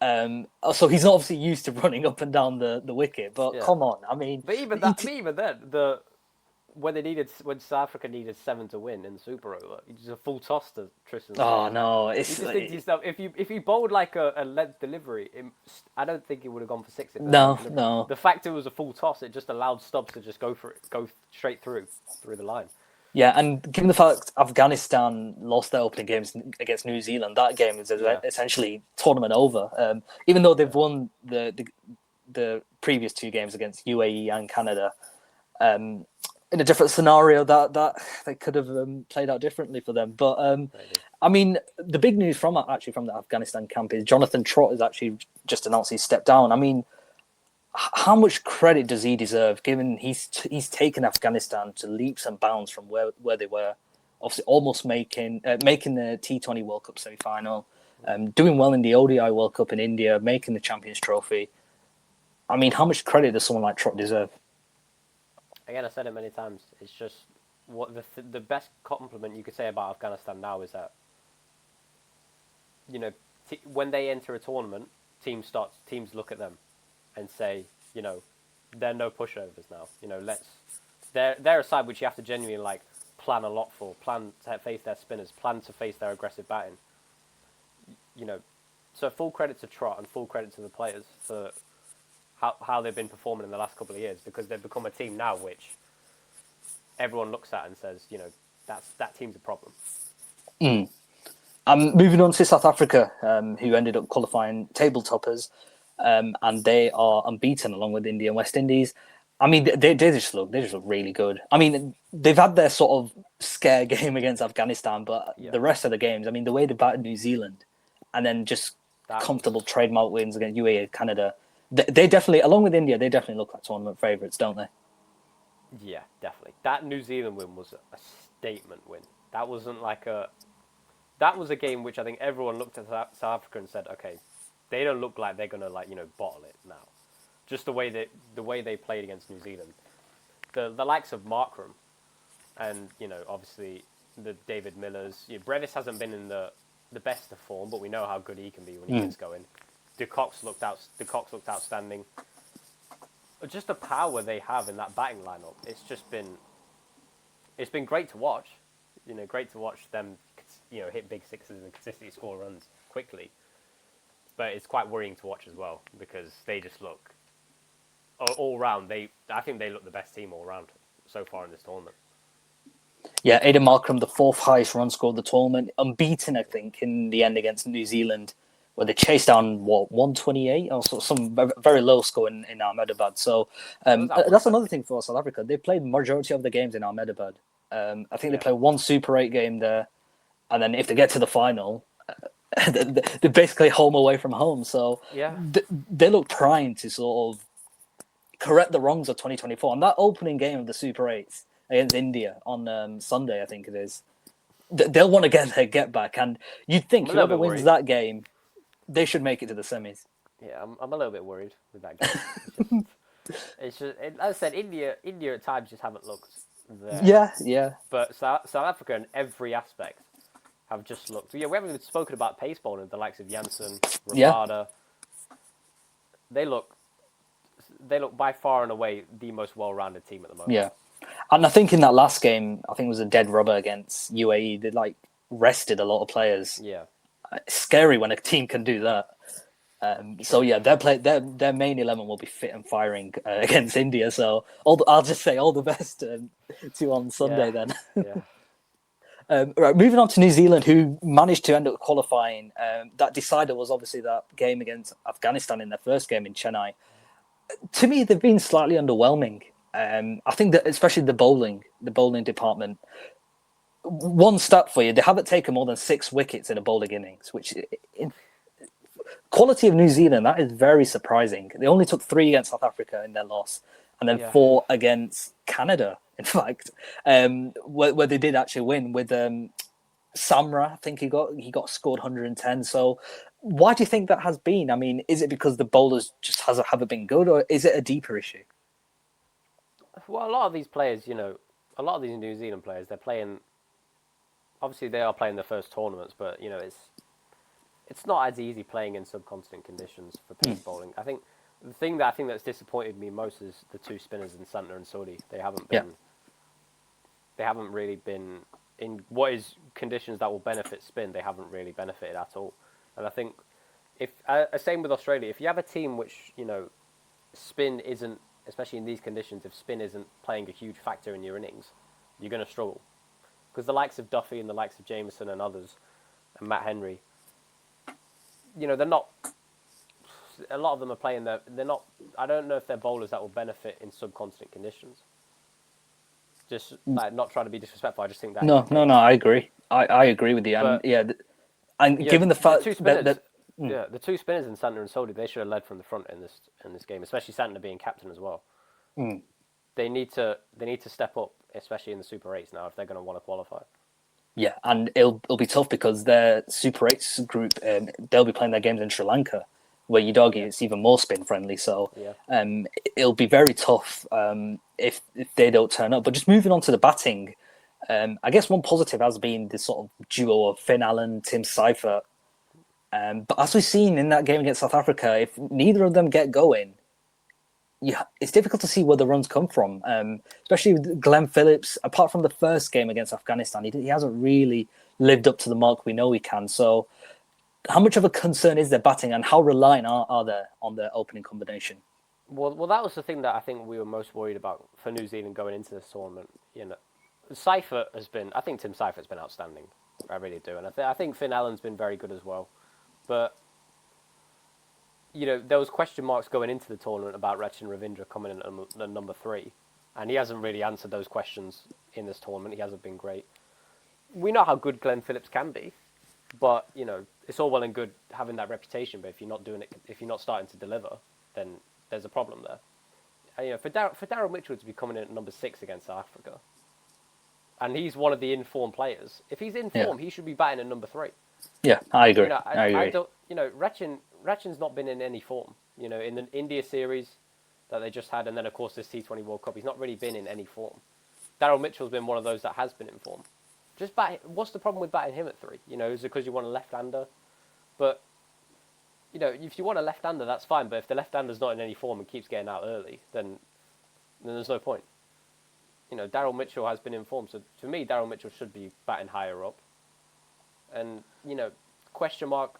so he's obviously used to running up and down the wicket. But come on, I mean, even then, when South Africa needed 7 to win in the super over, he just a full toss to Tristan. Oh no, you just think to yourself, if you bowled like a length delivery, I don't think it would have gone for 6. No. The fact it was a full toss, it just allowed Stubbs to just go straight through the line. Yeah, and given the fact Afghanistan lost their opening games against New Zealand, that game is Yeah, essentially tournament over. Even though they've yeah. won the previous two games against UAE and Canada, um, in a different scenario that they could have played out differently for them. But Maybe. I mean, the big news from the Afghanistan camp is Jonathan Trott has actually just announced he's stepped down. I mean, how much credit does he deserve, given he's taken Afghanistan to leaps and bounds from where they were, obviously almost making the T20 World Cup semi final, doing well in the ODI World Cup in India, making the Champions Trophy. I mean, how much credit does someone like Trott deserve? Again, I said it many times. It's just what the best compliment you could say about Afghanistan now is that you know when they enter a tournament, teams look at them and say, they're no pushovers now. They're a side which you have to genuinely plan a lot for, plan to face their spinners, plan to face their aggressive batting. You know, so full credit to Trot and full credit to the players for how they've been performing in the last couple of years, because they've become a team now which everyone looks at and says, that team's a problem. Mm. Moving on to South Africa, who ended up qualifying table toppers, and they are unbeaten along with India and West Indies. I mean, they just look really good. I mean, they've had their sort of scare game against Afghanistan, but Yeah, the rest of the games, I mean, the way they battered New Zealand, and then just that was comfortable trademark wins against UAE and Canada. They definitely, along with India, they definitely look like tournament favourites, don't they? yeah, definitely. That New Zealand win was a statement win. That wasn't like a that was a game which I think everyone looked at South Africa and said, okay, they don't look like they're gonna bottle it now. Just the way they played against New Zealand, the likes of Markram and obviously the David Millers. Brevis hasn't been in the best of form, but we know how good he can be when he gets going. De Kock's looked outstanding. Just the power they have in that batting lineup. It's been great to watch. Great to watch them hit big sixes and consistently score runs quickly. But it's quite worrying to watch as well, because they just look all round. I think they look the best team all round so far in this tournament. Yeah, Aidan Markram, the fourth highest run score of the tournament, unbeaten, I think, in the end against New Zealand, where they chased down 128 or some very low score in Ahmedabad. So What does that work that's out? another thing for South Africa. They played majority of the games in Ahmedabad. I think they Yeah, play one Super 8 game there, and then if they get to the final, they're basically home away from home. So yeah. they look primed to sort of correct the wrongs of 2024. And that opening game of the Super 8s against India on Sunday, I think it is, they'll want to get their get back. And you'd I'm think a little whoever bit wins worried. that game, they should make it to the semis. Yeah, I'm a little bit worried with that game. As I said, India at times just haven't looked there. Yeah, yeah. But South Africa in every aspect have just looked. Yeah, we haven't even spoken about pace bowling. The likes of Janssen, Yeah, Rabada, they look they look by far and away the most well-rounded team at the moment. yeah. And I think in that last game, I think it was a dead rubber against UAE. They rested a lot of players. Yeah, It's scary when a team can do that. So true. yeah, their main 11 will be fit and firing against India. So I'll just say all the best to on Yeah, Sunday then. yeah, Right, moving on to New Zealand, who managed to end up qualifying. That decider was obviously that game against Afghanistan in their first game in Chennai. To me, they've been slightly underwhelming. I think that especially the bowling department. One stat for you: they haven't taken more than 6 wickets in a bowling innings, which in quality of New Zealand, that is very surprising. They only took 3 against South Africa in their loss, and then yeah. 4 against Canada. In fact, where they did actually win with Samra, I think he got scored 110. So, why do you think that has been? I mean, is it because the bowlers just haven't been good, or is it a deeper issue? Well, a lot of these players, a lot of these New Zealand players, they're playing. Obviously, they are playing their first tournaments, but it's not as easy playing in subcontinent conditions for pace bowling. I think the thing that's disappointed me most is the two spinners in Santner and Sodi. Yeah, They haven't really been in what is conditions that will benefit spin. They haven't really benefited at all. And I think if same with Australia, if you have a team which spin isn't, especially in these conditions, if spin isn't playing a huge factor in your innings, you're going to struggle. because the likes of Duffy and the likes of Jameson and others, and Matt Henry, they're not. A lot of them are playing. They're not. I don't know if they're bowlers that will benefit in subcontinent conditions. Just like not trying to be disrespectful, I just think that is No, the no, case. no. I agree. I agree with you, and But yeah, and given the the fact two that spinners, mm, the two spinners in Santner and Sodhi, they should have led from the front in this game, especially Santner being captain as well. mm. They need to step up, especially in the Super Eights now if they're going to want to qualify. Yeah, and it'll be tough because their Super Eights group, they'll be playing their games in Sri Lanka, where you'd argue it's even more spin friendly. So Yeah. it'll be very tough if they don't turn up. But just moving on to the batting, I guess one positive has been this sort of duo of Finn Allen, Tim Seifert. But as we've seen in that game against South Africa, if neither of them get going, yeah, it's difficult to see where the runs come from, especially with Glenn Phillips. Apart from the first game against Afghanistan, he hasn't really lived up to the mark we know he can. So, how much of a concern is their batting, and how reliant are they on their opening combination? Well, that was the thing that I think we were most worried about for New Zealand going into this tournament. Seifert has been. I think Tim Seifert's been outstanding. I really do, and I think Finn Allen's been very good as well. But there was question marks going into the tournament about Rachin Ravindra coming in at number 3, and he hasn't really answered those questions in this tournament. He hasn't been great. We know how good Glenn Phillips can be, but it's all well and good having that reputation, but if you're not doing it, if you're not starting to deliver, then there's a problem there. And, for Daryl Mitchell to be coming in at number 6 against South Africa, and he's one of the in-form players. If he's in form, he should be batting at number 3. Yeah, I agree. I agree. don't. Rachin's not been in any form. In the India series that they just had, and then of course this T20 World Cup, he's not really been in any form. Daryl Mitchell's been one of those that has been in form. Just what's the problem with batting him at 3? Is it because you want a left-hander? But if you want a left-hander, that's fine. But if the left-hander's not in any form and keeps getting out early, then there's no point. Daryl Mitchell has been in form, so to me, Daryl Mitchell should be batting higher up. And question mark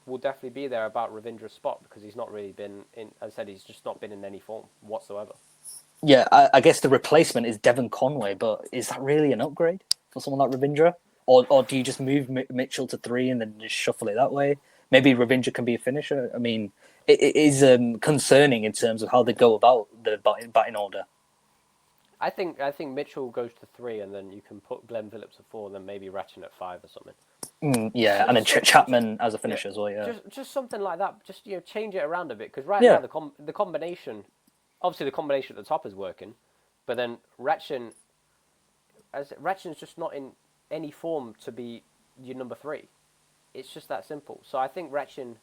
will definitely be there about Ravindra's spot because he's not really been in. As I said, he's just not been in any form whatsoever. Yeah, I guess the replacement is Devon Conway, but is that really an upgrade for someone like Ravindra? Or do you just move Mitchell to 3 and then just shuffle it that way? Maybe Ravindra can be a finisher. I mean, it is concerning in terms of how they go about the batting order. I think Mitchell goes to 3, and then you can put Glenn Phillips at 4, and then maybe Rachin at 5 or something. Yeah, and then Chapman as a finisher as well. Yeah, just something like that. Just change it around a bit because now the combination, obviously the combination at the top is working, but then Rachin's just not in any form to be your number 3. It's just that simple. So I think Rachin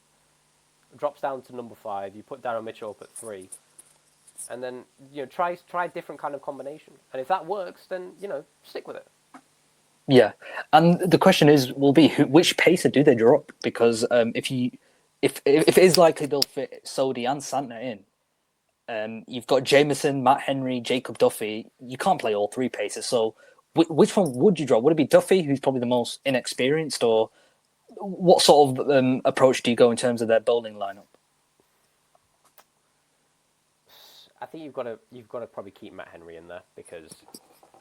drops down to number 5. You put Daryl Mitchell up at 3. And then try a different kind of combination, and if that works, then stick with it. Yeah, and the question will be which pacer do they drop? Because if it is likely they'll fit Sodhi and Santner in, you've got Jameson, Matt Henry, Jacob Duffy. You can't play all 3 pacers. So which one would you drop? Would it be Duffy, who's probably the most inexperienced, or what sort of approach do you go in terms of their bowling lineup? I think you've got to probably keep Matt Henry in there because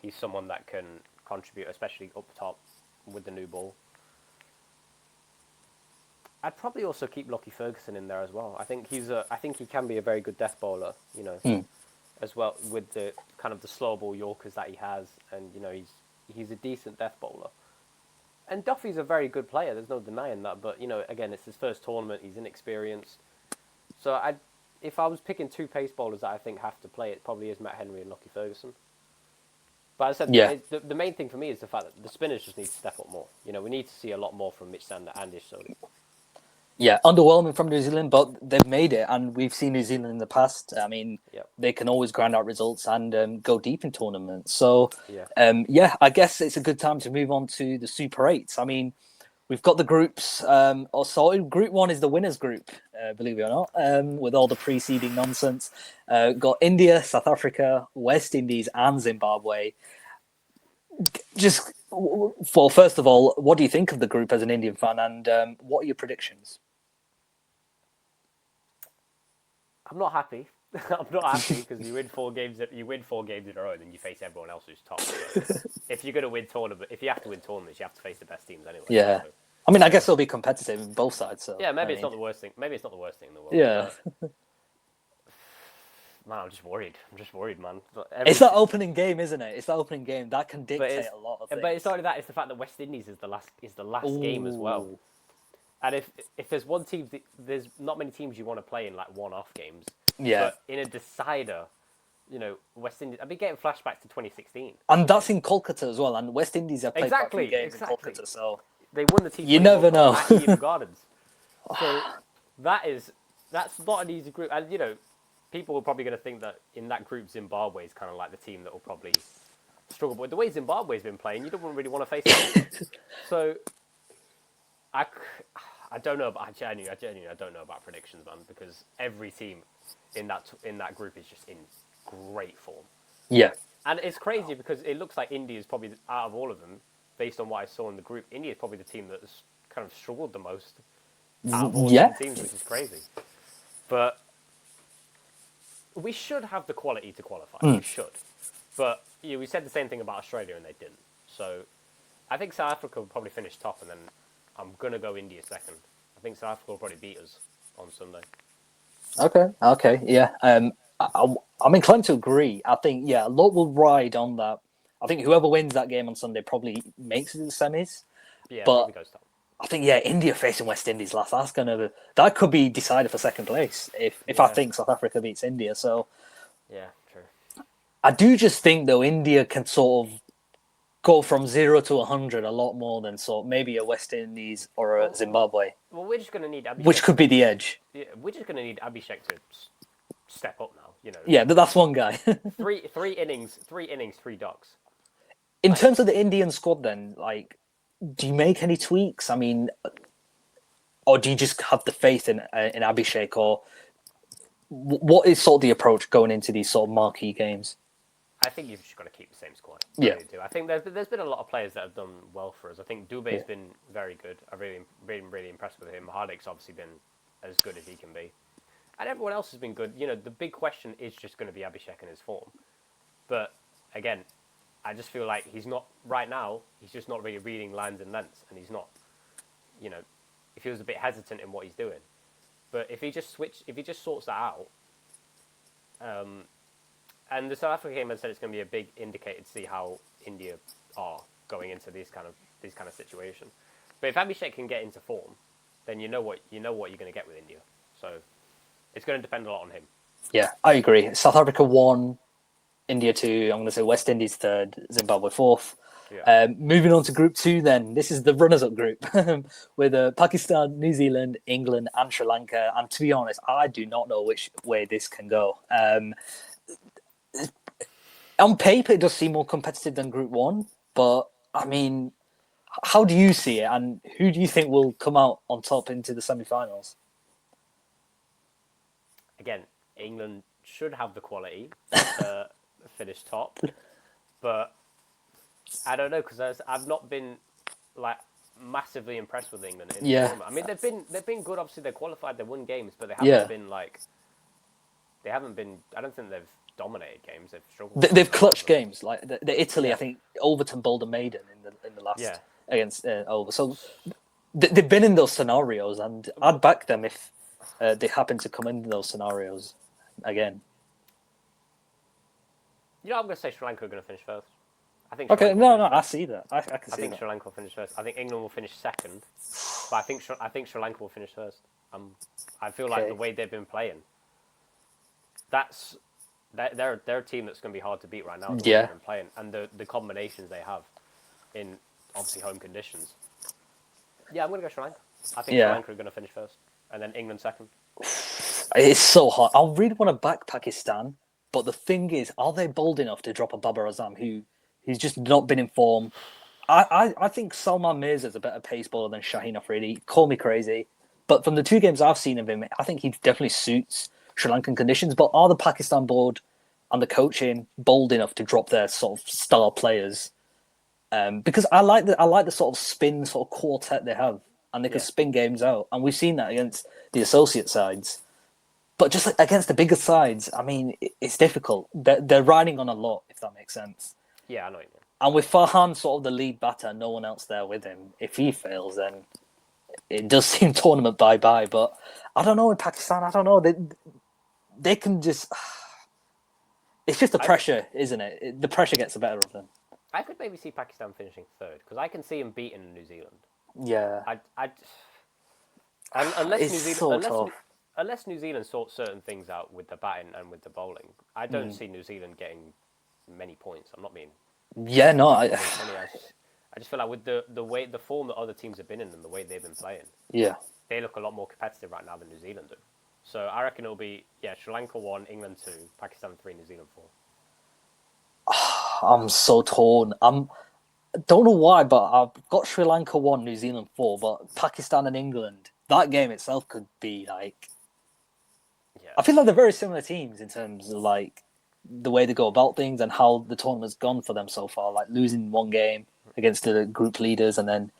he's someone that can contribute, especially up top with the new ball. I'd probably also keep Lockie Ferguson in there as well. I think he can be a very good death bowler, as well with the kind of the slow ball Yorkers that he has, and he's a decent death bowler. And Duffy's a very good player. There's no denying that. But again, it's his first tournament. He's inexperienced. So if I was picking 2 pace bowlers that I think have to play, it probably is Matt Henry and Lockie Ferguson. But as I said, the main thing for me is the fact that the spinners just need to step up more. We need to see a lot more from Mitch Santner and Ish Sodhi. Yeah, underwhelming from New Zealand, but they've made it, and we've seen New Zealand in the past. I mean, they can always grind out results and go deep in tournaments. So, I guess it's a good time to move on to the Super 8s. I mean, we've got the groups. Group 1 is the winners group, believe it or not, with all the preceding nonsense. Got India, South Africa, West Indies, and Zimbabwe. First of all, what do you think of the group as an Indian fan, and what are your predictions? I'm not happy. I'm not happy because you win 4 games. You win 4 games in a row, and then you face everyone else who's top. So if you're going to win tournament, if you have to win tournaments, you have to face the best teams anyway. Yeah. So, I mean, I guess it'll be competitive in both sides. So yeah, maybe I it's mean, not the worst thing. Maybe it's not the worst thing in the world. yeah. But, man, I'm just worried. I'm just worried, man. It's that opening game, isn't it? It's that opening game that can but dictate a lot of things. But it's not only that. It's the fact that West Indies is the last game as well. Ooh. And if there's one team, there's not many teams you want to play in like one-off games. Yeah. But in a decider, West Indies. I've been getting flashbacks to 2016. And that's in Kolkata as well. And West Indies have played quite a few Exactly. games in Kolkata, so They won the T20 you never World Cup know. at Eden Gardens. So that's not an easy group. And people are probably going to think that in that group, Zimbabwe is kind of like the team that will probably struggle. But the way Zimbabwe's been playing, you don't really want to face them. So I don't know, but I genuinely don't know about predictions, man, because every team in that group is just in great form. Yeah. And it's crazy because it looks like India is probably, out of all of them, based on what I saw in the group, India is probably the team that has kind of struggled the most out of all the teams, which is crazy. But we should have the quality to qualify. We should. But we said the same thing about Australia and they didn't. So I think South Africa will probably finish top, and then I'm going to go India second. I think South Africa will probably beat us on Sunday. Okay, yeah. I'm inclined to agree. I think, a lot will ride on that. I think whoever wins that game on Sunday probably makes it to the semis. Yeah, but probably goes top. I think, India facing West Indies last. That could be decided for second place if I think South Africa beats India. So yeah, true. I do just think though India can sort of go from 0 to 100 a lot more than maybe a West Indies or a Zimbabwe. Well, we're just going to need Abhishek. Which could be the edge. Yeah, we're just going to need Abhishek to step up now. Yeah, that's one guy. three innings, 3 ducks. In terms of the Indian squad, then, do you make any tweaks? I mean, or do you just have the faith in Abhishek, or what is sort of the approach going into these sort of marquee games? I think you've just got to keep the same squad. Yeah. I think there's been a lot of players that have done well for us. I think Dubé's been very good. I've really been really impressed with him. Hardik's obviously been as good as he can be. And everyone else has been good. The big question is just going to be Abhishek and his form. But, again, I just feel like he's not, right now, he's just not really reading lines and lengths. And he's not, he feels a bit hesitant in what he's doing. But if he just sorts that out, and the South Africa game has said it's going to be a big indicator to see how India are going into these kind of situations. But if Abhishek can get into form, then you know what you're going to get with India. So it's going to depend a lot on him. Yeah, I agree. South Africa 1, India 2. I'm going to say West Indies 3rd, Zimbabwe 4th. Yeah. Moving on to Group 2, then this is the runners-up group with Pakistan, New Zealand, England, and Sri Lanka. And to be honest, I do not know which way this can go. On paper, it does seem more competitive than Group 1, but I mean, how do you see it, and who do you think will come out on top into the semi-finals? Again, England should have the quality to finish top, but I don't know because I've not been massively impressed with England in the tournament. I mean, they've been good. Obviously, they qualified, they won games, but they haven't been they haven't been. I don't think they've dominated games. They've struggled. They've clutched games like the Italy. I think Overton bowled a maiden in the last against over. So they've been in those scenarios, and I'd back them if they happen to come in those scenarios again. I'm going to say Sri Lanka are going to finish first. I think. Okay, I see that. I can see that. I think Sri Lanka will finish first. I think England will finish second, but I think Sri Lanka will finish first. I feel like the way they've been playing, they're a team that's going to be hard to beat right now. They've been playing, and the combinations they have in obviously home conditions. Yeah, I'm going to go Sri Lanka. I think Sri Lanka are going to finish first, and then England second. It's so hard. I really want to back Pakistan, but the thing is, are they bold enough to drop a Babar Azam who's just not been in form? I think Salman Mirza's a better pace bowler than Shaheen Afridi. Call me crazy, but from the 2 games I've seen of him, I think he definitely suits Sri Lankan conditions. But are the Pakistan board and the coaching bold enough to drop their sort of star players? Because I like the sort of spin sort of quartet they have, and they can spin games out, and we've seen that against the associate sides. But just like against the bigger sides, I mean, it's difficult. They're riding on a lot, if that makes sense. Yeah, I know what you mean. And with Farhan sort of the lead batter, no one else there with him. If he fails, then it does seem tournament bye-bye. But I don't know in Pakistan. I don't know. They can just. It's just the pressure, isn't it? The pressure gets the better of them. I could maybe see Pakistan finishing third because I can see them beating New Zealand. Yeah. Unless It's New Zealand, so tough. unless New Zealand sorts certain things out with the batting and with the bowling, I don't see New Zealand getting many points. I'm not being. Yeah, no. I just feel like with the form that other teams have been in and the way they've been playing, Yeah. they look a lot more competitive right now than New Zealand do. So I reckon it'll be Sri Lanka 1, England 2, Pakistan 3, New Zealand 4. I'm so torn. Don't know why, but I've got Sri Lanka 1, New Zealand 4, but Pakistan and England, that game itself could be like. Yeah. I feel like they're very similar teams in terms of like the way they go about things and how the tournament's gone for them so far. Like losing one game against the group leaders and then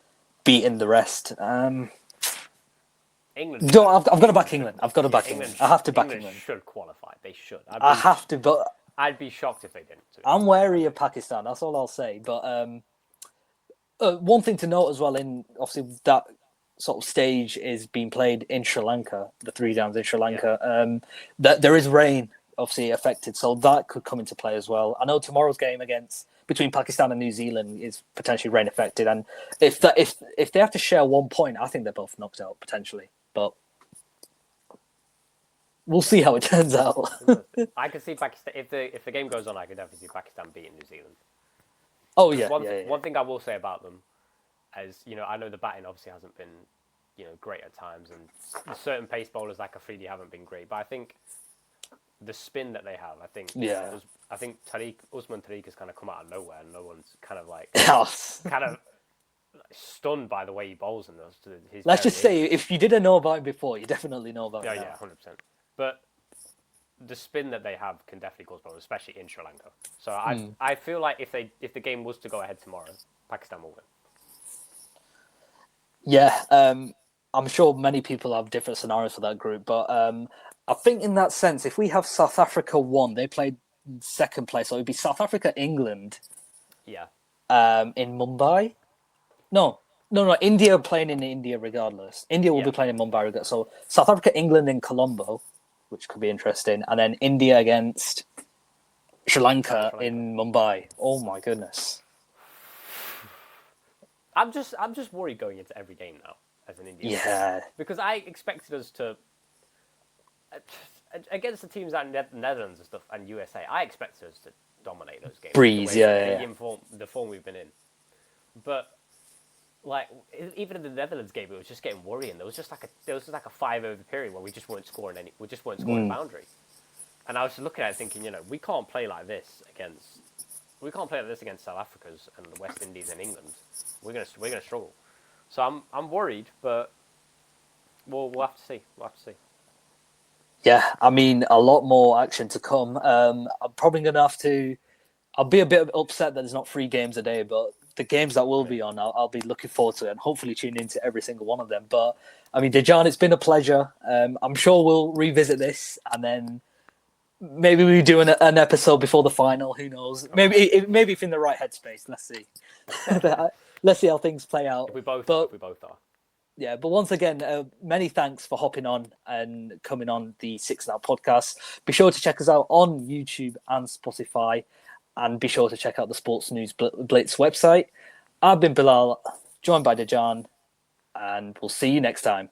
beating the rest. England. No, I've got to back England. I've got to back England. I have to back England should qualify. They should. I have to, but I'd be shocked if they didn't. I'm wary of Pakistan. That's all I'll say. But one thing to note as well, in obviously that sort of stage is being played in Sri Lanka, the 3 downs in Sri Lanka. That there is rain obviously affected, so that could come into play as well. I know tomorrow's game between Pakistan and New Zealand is potentially rain affected, and if they have to share 1 point, I think they're both knocked out potentially. But we'll see how it turns out. I could see Pakistan if the game goes on. I could definitely see Pakistan beating New Zealand. Oh yeah, One thing I will say about them is, I know the batting obviously hasn't been, great at times, and certain pace bowlers like Afridi haven't been great. But I think the spin that they have, I think Usman Tariq has kind of come out of nowhere, and no one's kind of like kind of stunned by the way he bowls in those. Let's just say, if you didn't know about him before, you definitely know about him. Yeah, 100%. But the spin that they have can definitely cause problems, especially in Sri Lanka. So I feel like if the game was to go ahead tomorrow, Pakistan will win. Yeah, I'm sure many people have different scenarios for that group, but I think in that sense, if we have South Africa 1, they played second place, so it'd be South Africa, England. Yeah. In Mumbai. No. India playing in India regardless. India will be playing in Mumbai regardless. So South Africa, England in Colombo, which could be interesting, and then India against Sri Lanka in Mumbai. Oh my goodness. I'm just worried going into every game now as an Indian. Yeah. Because I expected us to against the teams like Netherlands and stuff and USA. I expected us to dominate those games. Breeze, The form we've been in, but like even in the Netherlands game, it was just getting worrying. There was just like a 5 over period where we just weren't scoring a boundary. And I was looking at it thinking, we can't play like this against South Africa's and the West Indies and England. We're gonna struggle. So I'm worried, but we'll have to see. Yeah, I mean, a lot more action to come. I'm probably going to have to. I'll be a bit upset that there's not 3 games a day, but the games that will be on, I'll be looking forward to it and hopefully tune into every single one of them. But I mean, Dejan, it's been a pleasure. I'm sure we'll revisit this and then maybe we do an episode before the final. Who knows? Maybe if in the right headspace. Let's see. Let's see how things play out. If we both are. Yeah, but once again, many thanks for hopping on and coming on the Six Now podcast. Be sure to check us out on YouTube and Spotify, and be sure to check out the Sports News Blitz website. I've been Bilal, joined by Dejan, and we'll see you next time.